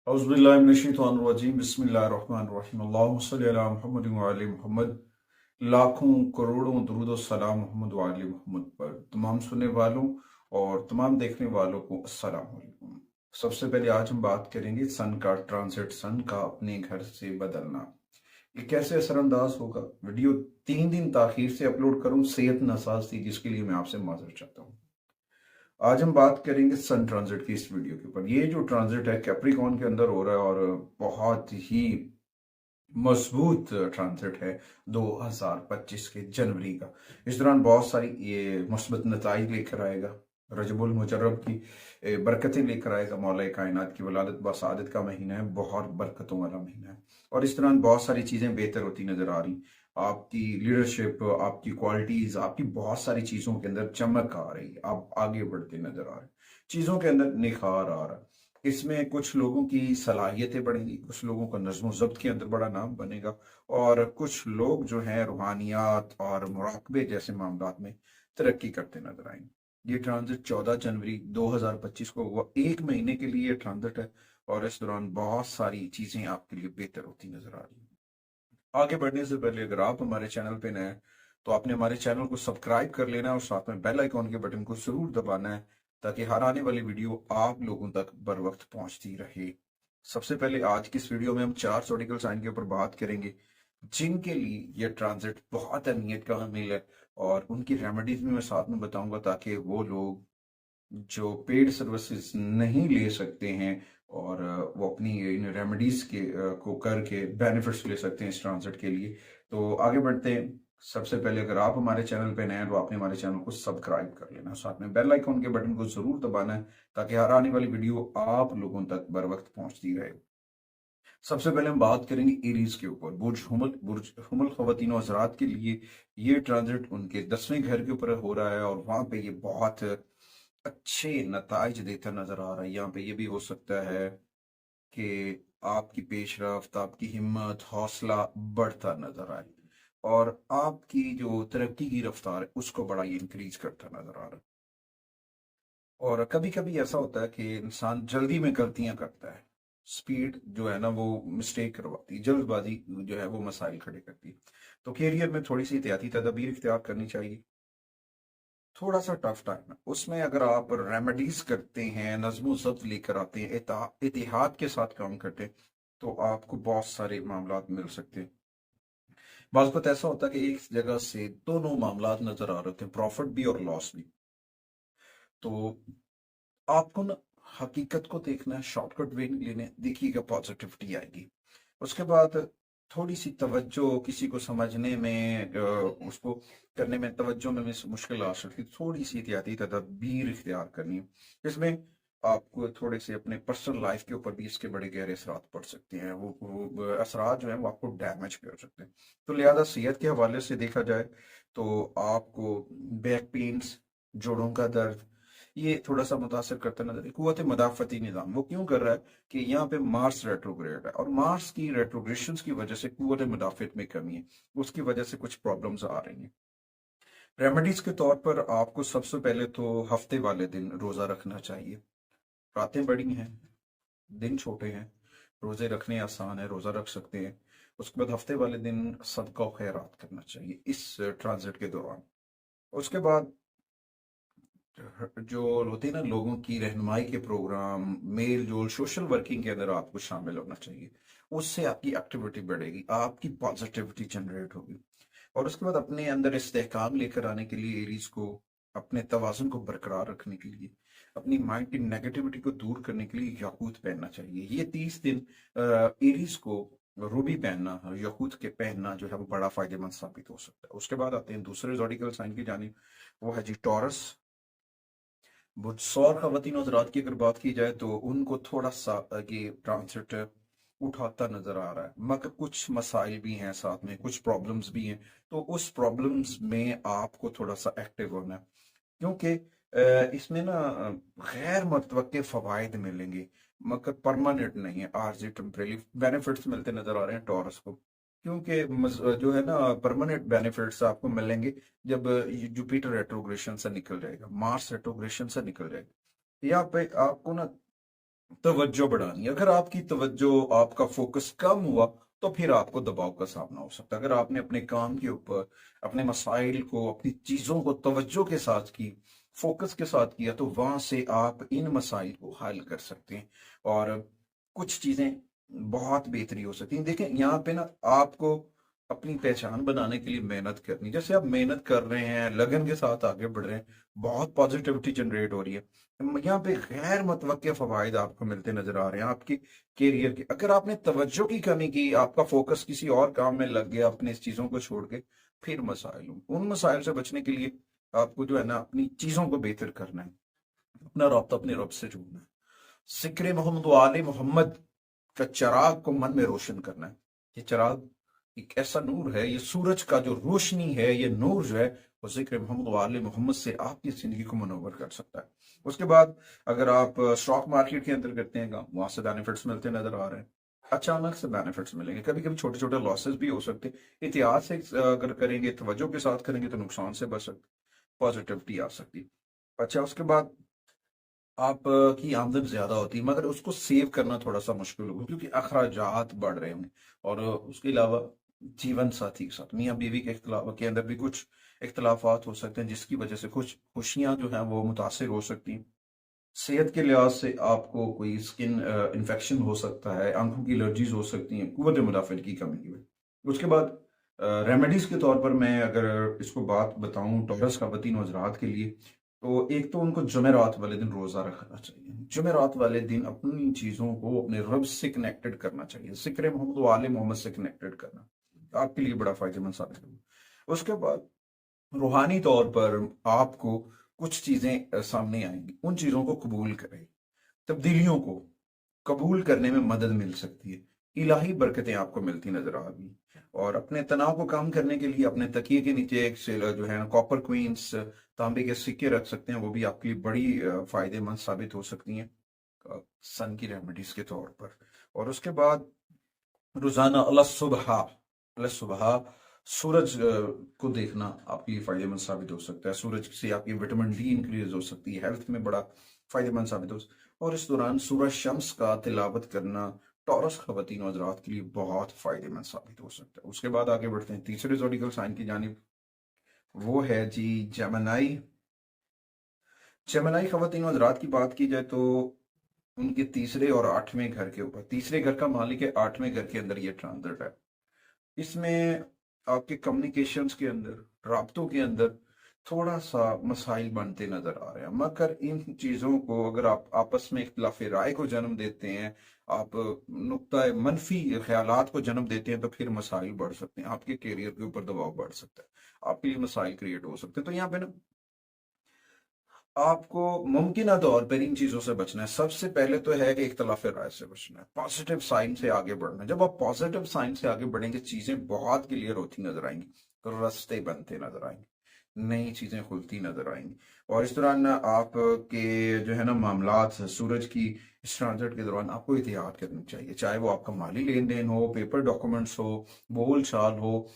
औज़ुबिल्लाहिमिनश्शैतानिर्रजीम बिस्मिल्लाहिर्रहमानिर्रहीम अल्लाहुम्मा सल्लि अला मुहम्मद व अली मुहम्मद। लाखों करोड़ों दुरूद व सलाम मोहम्मद व अली मोहम्मद पर। तमाम सुनने वालों और तमाम देखने वालों को अस्सलाम वालेकुम। सबसे पहले आज हम बात करेंगे सन का ट्रांजिट, सन का अपने घर से बदलना ये कैसे असरअंदाज होगा। वीडियो 3 दिन ताखीर से अपलोड करूं, सेहत नासाज थी जिसके लिए मैं आपसे माजरत चाहता हूँ। आज हम बात करेंगे सन ट्रांजिट की इस वीडियो के ऊपर। ये जो ट्रांजिट है कैप्रिकॉर्न के अंदर हो रहा है और बहुत ही मजबूत ट्रांजिट है 2025 के जनवरी का। इस दौरान बहुत सारी ये मुस्बत नताइज लेकर आएगा। रजबुल मुजर्रब की बरकतें लेकर आएगा। मौला कायनात की वलादत बसादत का महीना है, बहुत बरकतों वाला महीना है और इस दौरान बहुत सारी चीजें बेहतर होती नजर आ रही। आपकी लीडरशिप, आपकी क्वालिटीज, आपकी बहुत सारी चीजों के अंदर चमक आ रही, आप आगे बढ़ते नजर आ रहे, चीजों के अंदर निखार आ रहा है। इसमें कुछ लोगों की सलाहियतें बढ़ेंगी, कुछ लोगों का नज्म ज़ब्त के अंदर बड़ा नाम बनेगा और कुछ लोग जो हैं रूहानियात और मुराकबे जैसे मामलात में तरक्की करते नजर आएंगे। ये ट्रांजिट 14 जनवरी 2025 को हुआ, 1 महीने के लिए ये ट्रांजिट है और इस दौरान बहुत सारी चीजें आपके लिए बेहतर होती नजर आ रही हैं। आगे बढ़ने से पहले अगर आप हमारे चैनल पे नए हैं तो आपने हमारे चैनल को सब्सक्राइब कर लेना है और साथ में बेल आइकॉन के बटन को जरूर दबाना है ताकि हर आने वाली वीडियो आप लोगों तक बर वक्त पहुंचती रहे। सबसे पहले आज की इस वीडियो में हम 4 साइन के ऊपर बात करेंगे जिनके लिए यह ट्रांजिट बहुत अहमियत का हामिल है और उनकी रेमेडीज भी मैं साथ में बताऊंगा ताकि वो लोग जो पेड सर्विसेज नहीं ले सकते हैं और वो अपनी इन रेमेडीज के को करके बेनिफिट्स ले सकते हैं इस ट्रांजिट के लिए। तो आगे बढ़ते हैं। सबसे पहले अगर आप हमारे चैनल पे नए हैं तो आपने हमारे चैनल को सब्सक्राइब कर लेना, साथ में बेल आइकॉन के बटन को जरूर दबाना है ताकि हर आने वाली वीडियो आप लोगों तक बर वक्त पहुंचती रहे। सबसे पहले हम बात करेंगे एरीज के ऊपर। बुर्ज हुमल खवातीन और हज़रात के लिए ये ट्रांजिट उनके 10वें घर के ऊपर हो रहा है और वहां पे ये बहुत अच्छे नताइज देता नजर आ रहा है। यहाँ पे ये भी हो सकता है कि आपकी पेशरफ्त, आपकी हिम्मत, हौसला बढ़ता नजर आए और आपकी जो तरक्की की रफ्तार है उसको बड़ा ये इंक्रीज करता नजर आ रहा है। और कभी कभी ऐसा होता है कि इंसान जल्दी में गलतियां करता है, स्पीड जो है ना वो मिस्टेक करवाती है, जल्दबाजी जो है वो मसाइल खड़े करती है। तो कैरियर में थोड़ी सी एहतियाती तदाबीर इख्तियार करनी चाहिए। थोड़ा सा टफ टाइम है, उसमें अगर आप रेमेडीज करते हैं, नज्मो ज़ब्त लेकर आते हैं, एतिहाद के साथ काम करते हैं तो आपको बहुत सारे मामलात मिल सकते हैं। बाज़ वक़्त ऐसा होता है कि एक जगह से दोनों मामलात नजर आ रहे होते हैं, प्रॉफिट भी और लॉस भी। तो आपको ना हकीकत को देखना है, शॉर्टकट वे नहीं लेने, देखिएगा पॉजिटिविटी आएगी। उसके बाद थोड़ी सी तवज्जो किसी को समझने में उसको करने में तवज्जो में मुश्किल आ सकती है, थोड़ी सी एहतियाती तदबीर इख्तियार करनी है। इसमें आपको थोड़े से अपने पर्सनल लाइफ के ऊपर भी इसके बड़े गहरे असरात पड़ सकते हैं। वो असरात जो है वो आपको डैमेज कर सकते हैं। तो लिहाजा सेहत के हवाले से देखा जाए तो आपको बैक पेन्स, जोड़ों का दर्द, ये थोड़ा सा मुतासर करता नजर है। कुव्वत मदाफती निज़ाम वो क्यों कर रहा है कि यहाँ पे मार्स रेट्रोग्रेड है और मार्स की रेट्रोग्रेशन की वजह से कुव्वत मुदाफत में कमी है, उसकी वजह से कुछ प्रॉब्लम्स आ रही हैं। रेमेडीज के तौर पर आपको सबसे पहले तो हफ्ते वाले दिन रोजा रखना चाहिए। रातें बड़ी हैं, दिन छोटे हैं, रोजे रखने आसान है, रोजा रख सकते हैं। उसके बाद हफ्ते वाले दिन सदका और खैरात करना चाहिए इस ट्रांजिट के दौरान। उसके बाद जो होते हैं ना लोगों की रहनुमाई के प्रोग्राम, मेल जोल, सोशल वर्किंग के अंदर आपको शामिल होना चाहिए। उससे आपकी एक्टिविटी बढ़ेगी, आपकी पॉजिटिविटी जनरेट होगी और उसके बाद अपने अंदर इस्तेहकाम लेकर आने के लिए एरीज को, अपने तवाज़ुन को बरकरार रखने के लिए, अपनी माइंड की नेगेटिविटी को दूर करने के लिए याकूत पहनना चाहिए। ये 30 दिन एरीज को रूबी पहनना, याकूत के पहनना जो है वो बड़ा फायदेमंद साबित हो सकता है। उसके बाद आते हैं दूसरे ज़ोडिकल साइन की जानिब, वो है जी टॉरस। बुधसौर खवातीन हज़रात की अगर बात की जाए तो उनको थोड़ा सा ये ट्रांसिट उठाता नजर आ रहा है, मगर कुछ मसाइल भी हैं, साथ में कुछ प्रॉब्लम्स भी हैं। तो उस प्रॉब्लम्स में आपको थोड़ा सा एक्टिव होना है क्योंकि इसमें ना गैर मुतवक्के फवायद मिलेंगे मगर परमानेंट नहीं है। आरजी टेम्परेरी बेनिफिट्स मिलते नजर आ रहे हैं टॉरस को, क्योंकि जो है ना परमानेंट बेनिफिट्स आपको मिलेंगे जब जुपिटर रेट्रोग्रेशन से निकल जाएगा, मार्स रेट्रोग्रेशन से निकल जाएगा। यहाँ पे आपको ना तवज्जो बढ़ानी है। अगर आपकी तवज्जो, आपका फोकस कम हुआ, तो फिर आपको दबाव का सामना हो सकता है। अगर आपने अपने काम के ऊपर, अपने मसाइल को, अपनी चीजों को तवज्जो के साथ की, फोकस के साथ किया, तो वहां से आप इन मसाइल को हल कर सकते हैं और कुछ चीजें बहुत बेहतरी हो सकती हैं। देखें, यहाँ पे ना आपको अपनी पहचान बनाने के लिए मेहनत करनी। जैसे आप मेहनत कर रहे हैं, लगन के साथ आगे बढ़ रहे हैं, बहुत पॉजिटिविटी जनरेट हो रही है, यहाँ पे गैर मुतवक्के फवायद आपको मिलते नजर आ रहे हैं आपके कैरियर के। अगर आपने तवज्जो की कमी की, आपका फोकस किसी और काम में लग गया, अपने इस चीजों को छोड़ के, फिर मसाइल उन मसाइल से बचने के लिए आपको जो है ना अपनी चीजों को बेहतर करना है, अपना रब्ता अपने रब से जोड़ना है। जिक्र मोहम्मद वाले मोहम्मद का चिराग को मन में रोशन करना है। ये चिराग एक ऐसा नूर है, ये सूरज का जो रोशनी है, ये नूर जो है, वो जिक्र मोहम्मद वाले मोहम्मद से आपकी जिंदगी को मनोवर कर सकता है। उसके बाद अगर आप स्टॉक मार्केट के अंदर करते हैं काम, वहां से बेनिफिट्स मिलते नजर आ रहे हैं। अचानक से बेनिफिट्स मिलेंगे, कभी कभी छोटे छोटे लॉसेस भी हो सकते हैं। इतिहास से अगर करेंगे, तवज्जो के साथ करेंगे, तो नुकसान से बच सकते, पॉजिटिविटी आ सकती है। अच्छा, उसके बाद आप की आमदन ज्यादा होती है, मगर उसको सेव करना थोड़ा सा मुश्किल होगा, क्योंकि अखराजात बढ़ रहे होंगे। और उसके अलावा जीवन साथी के साथ, मियाँ बीवी के इख्तिलाफ के अंदर भी कुछ इख्तलाफात हो सकते हैं, जिसकी वजह से कुछ खुशियां जो हैं वो मुतासिर हो सकती हैं। सेहत के लिहाज से आपको कोई स्किन इन्फेक्शन हो सकता है, आंखों की एलर्जीज हो सकती हैं, कुव्वत मुदाफिर की कमी की वजह। उसके बाद रेमेडीज के तौर पर मैं अगर इसको बात बताऊं टॉरस ख़वातीन और हज़रात के लिए, तो एक तो उनको जुमेरात वाले दिन रोजा रखना चाहिए। जुमेरात वाले दिन अपनी चीजों को अपने रब से कनेक्टेड करना चाहिए, जिक्र मोहम्मद वाले मोहम्मद से कनेक्टेड करना आपके लिए बड़ा फायदेमंद साबित होगा। उसके बाद रूहानी तौर पर आपको कुछ चीजें सामने आएंगी, उन चीजों को कबूल करें, तब्दीलियों को कबूल करने में मदद मिल सकती है, इलाही बरकतें आपको मिलती नजर आ गई। और अपने तनाव को कम करने के लिए अपने तकिए के नीचे एक जो है ना कॉपर क्वींस, तांबे के सिक्के रख सकते हैं, वो भी आपके लिए बड़ी फायदेमंद साबित हो सकती हैं सन की रेमेडीज के तौर पर। और उसके बाद रोजाना अल्लाह सुबह सूरज को देखना आपके लिए फायदेमंद साबित हो सकता है। सूरज से आपकी विटामिन डी इंक्रीज हो सकती है, हेल्थ में बड़ा फायदेमंद साबित हो सकता है। और इस दौरान सूरज शम्स का तिलावत करना टॉरस ख़वातीन और हज़रात के लिए बहुत फायदेमंद साबित हो सकता है। उसके बाद आगे बढ़ते हैं तीसरे ज़ोडिकल साइन की जानिब, वो है जी जेमिनी। जेमिनी ख़वातीन और हज़रात की बात की जाए तो उनके तीसरे और आठवें घर के ऊपर, तीसरे घर का मालिक है, आठवें घर के अंदर ये ट्रांजिट है। इसमें आपके कम्युनिकेशंस के अंदर, राब्तों के अंदर थोड़ा सा मसाइल बनते नजर आ रहे हैं, मगर इन चीजों को अगर आप आपस में इख्तिलाफ राय को जन्म देते हैं, आप नुक्ता मनफी ख्यालात को जन्म देते हैं, तो फिर मसाइल बढ़ सकते हैं, आपके करियर के ऊपर दबाव बढ़ सकता है, आपके लिए मसाइल क्रिएट हो सकते हैं। तो यहाँ पे ना आपको मुमकिन तौर पर इन चीजों से बचना है। सबसे पहले तो है कि इख्तलाफ राय से बचना है, पॉजिटिव साइन से आगे बढ़ना है। जब आप पॉजिटिव साइन से आगे बढ़ेंगे, चीजें बहुत क्लियर होती नजर आएंगी, तो रास्ते बनते नजर आएंगे, नई चीजें खुलती नजर आएंगी। और इस दौरान ना आपके जो है ना मामलात, सूरज की इस ट्रांजिट के दौरान आपको एहतियात करनी चाहिए, चाहे वो आपका माली लेन देन हो, पेपर डॉक्यूमेंट्स हो, बोल चाल हो,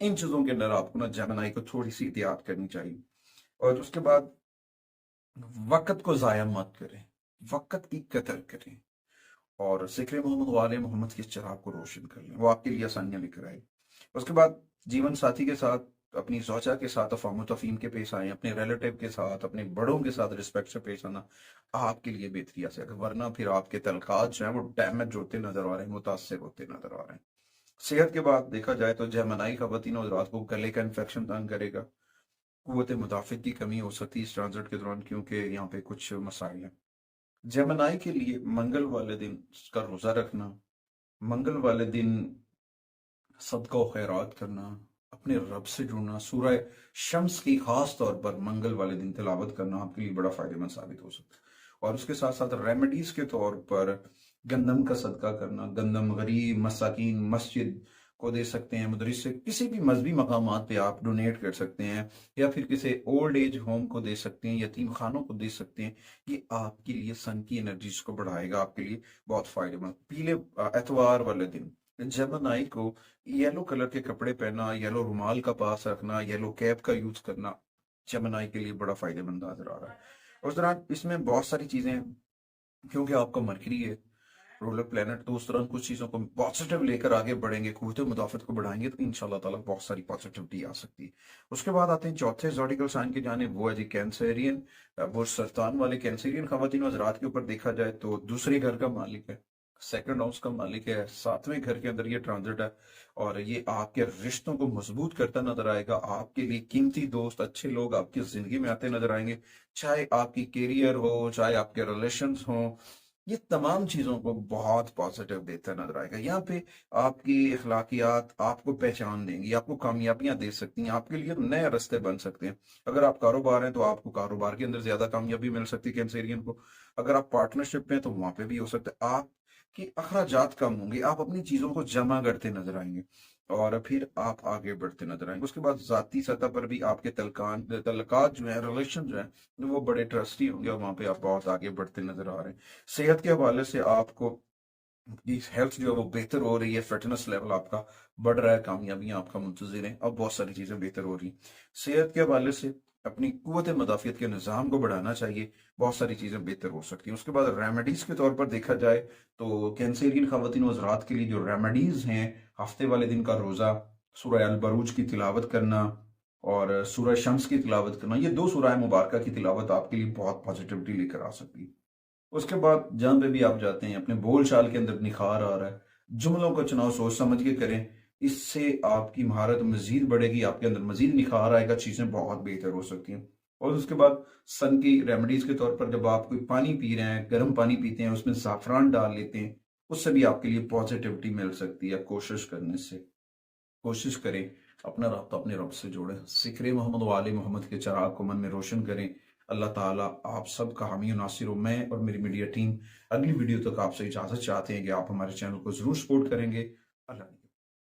इन चीजों के अंदर आपको ना जेमिनी को थोड़ी सी एहतियात करनी चाहिए। और उसके बाद वक़्त को ज़ाया मत करें, वक़्त की कदर करें, और ज़िक्र मोहम्मद वाले मोहम्मद के चिराग को रोशन कर लें, वो आपके लिए आसानियां लेकर आए। उसके बाद जीवन साथी के साथ, अपनी ज़ौजा के साथ अफ़ाम तफ़हीम के पेश आए, अपने रिलेटिव के साथ, अपने बड़ों के साथ रिस्पेक्ट से पेश आना आपके लिए बेहतरी आ सके, वरना फिर आपके तलक़ात जो हैं वो डैमेज होते नजर आ रहे हैं, मुतासर होते नजर आ रहे हैं। सेहत के बाद देखा जाए तो जेमिनी ख़वातीन और हज़रात को गले का इन्फेक्शन तंग करेगा, कुव्वत मुदाफ़ित की कमी हो सकती है इस ट्रांजिट के दौरान, क्योंकि यहाँ पे कुछ मसाइल हैं। जेमिनी के लिए मंगल वाले दिन का रोजा रखना, मंगल वाले दिन सदका और खैरात करना, अपने रब से जुड़ना, सूरह शम्स की खास तौर पर मंगल वाले दिन तिलावत करना आपके लिए बड़ा फायदेमंद साबित हो सकता है। और उसके साथ साथ रेमेडीज के तौर पर गंदम का सदका करना, गंदम गरीब मसाकीन मस्जिद को दे सकते हैं, मदरसे से किसी भी मजहबी मकामात पे आप डोनेट कर सकते हैं, या फिर किसी ओल्ड एज होम को दे सकते हैं, यतीम खानों को दे सकते हैं। ये आपके लिए सन की एनर्जीज को बढ़ाएगा, आपके लिए बहुत फायदेमंद। पीले एतवार वाले दिन जेमिनी को येलो कलर के कपड़े पहनना, येलो रुमाल का पास रखना, येलो कैप का यूज करना जेमिनी के लिए बड़ा फायदेमंद नजर आ रहा है। उस दौरान इसमें बहुत सारी चीजें हैं, क्योंकि आपका मरकरी है रूलर प्लेनेट, तो उस तरह कुछ चीजों को पॉजिटिव लेकर आगे बढ़ेंगे, कुव्वत मुदाफत को बढ़ाएंगे, तो इंशाल्लाह ताला बहुत सारी पॉजिटिविटी आ सकती है। उसके बाद आते हैं चौथे ज़ोडिकल साइन की जानिब, वो है जी कैंसरियन। वो सरतान वाले कैंसरियन खवातीन हज़रात के ऊपर देखा जाए तो दूसरे घर का मालिक है, सेकंड हाउस का मालिक है, सातवें घर के अंदर ये ट्रांजिट है, और ये आपके रिश्तों को मजबूत करता नजर आएगा। आपके लिए कीमती दोस्त, अच्छे लोग आपकी जिंदगी में आते नजर आएंगे, चाहे आपकी कैरियर हो, चाहे आपके रिलेशंस हो, ये तमाम चीजों को बहुत पॉजिटिव देता नजर आएगा। यहाँ पे आपकी अखलाकियात आपको पहचान देंगी, आपको कामयाबियां दे सकती हैं, आपके लिए नए रास्ते बन सकते हैं। अगर आप कारोबार हैं तो आपको कारोबार के अंदर ज्यादा कामयाबी मिल सकती है कैंसेरियन को। अगर आप पार्टनरशिप में हैं तो वहां पे भी हो सकता है आपकी अखराजात कम होंगे, आप अपनी चीजों को जमा करते नजर आएंगे और फिर आप आगे बढ़ते नजर आएंगे। उसके बाद जाती सतह पर भी आपके तलकात जो है, रिलेशन जो है वो बड़े ट्रस्टी होंगे, और वहां पे आप बहुत आगे बढ़ते नजर आ रहे हैं। सेहत के हवाले से आपको की हेल्थ जो है वो बेहतर हो रही है, फिटनेस लेवल आपका बढ़ रहा है, कामयाबियां आपका मुंतजिर है, अब बहुत सारी चीजें बेहतर हो रही हैं। सेहत के हवाले से अपनी कुव्वत मदाफियत के निज़ाम को बढ़ाना चाहिए, बहुत सारी चीजें बेहतर हो सकती हैं। उसके बाद रेमेडीज के तौर पर देखा जाए तो कैंसरियन खवातीन और हज़रात के लिए जो रेमेडीज हैं, हफ्ते वाले दिन का रोजा, सूरह अल बरूज की तिलावत करना और सूरह शम्स की तिलावत करना, ये दो सूरह मुबारका की तिलावत आपके लिए बहुत पॉजिटिविटी लेकर आ सकती है। उसके बाद जहां पे भी आप जाते हैं अपने बोल चाल के अंदर निखार आ रहा है, जुमलों का चुनाव सोच समझ के करें, इससे आपकी महारत मजीद बढ़ेगी, आपके अंदर मजीद निखार आएगा, चीजें बहुत बेहतर हो सकती हैं। और उसके बाद सन की रेमेडीज के तौर पर जब आप कोई पानी पी रहे हैं, गर्म पानी पीते हैं, उसमें ज़ाफ़रान डाल लेते हैं, उससे भी आपके लिए पॉजिटिविटी मिल सकती है। कोशिश करने से कोशिश करें अपना राब्ता अपने रब से जोड़ें, ज़िक्र मोहम्मद व आले मोहम्मद के चराग को मन में रोशन करें। अल्लाह ताला आप सब का हामी नासिर हो। मैं और मेरी मीडिया टीम अगली वीडियो तक आपसे इजाज़त चाहते हैं कि आप हमारे चैनल को ज़रूर सपोर्ट करेंगे। अल्लाह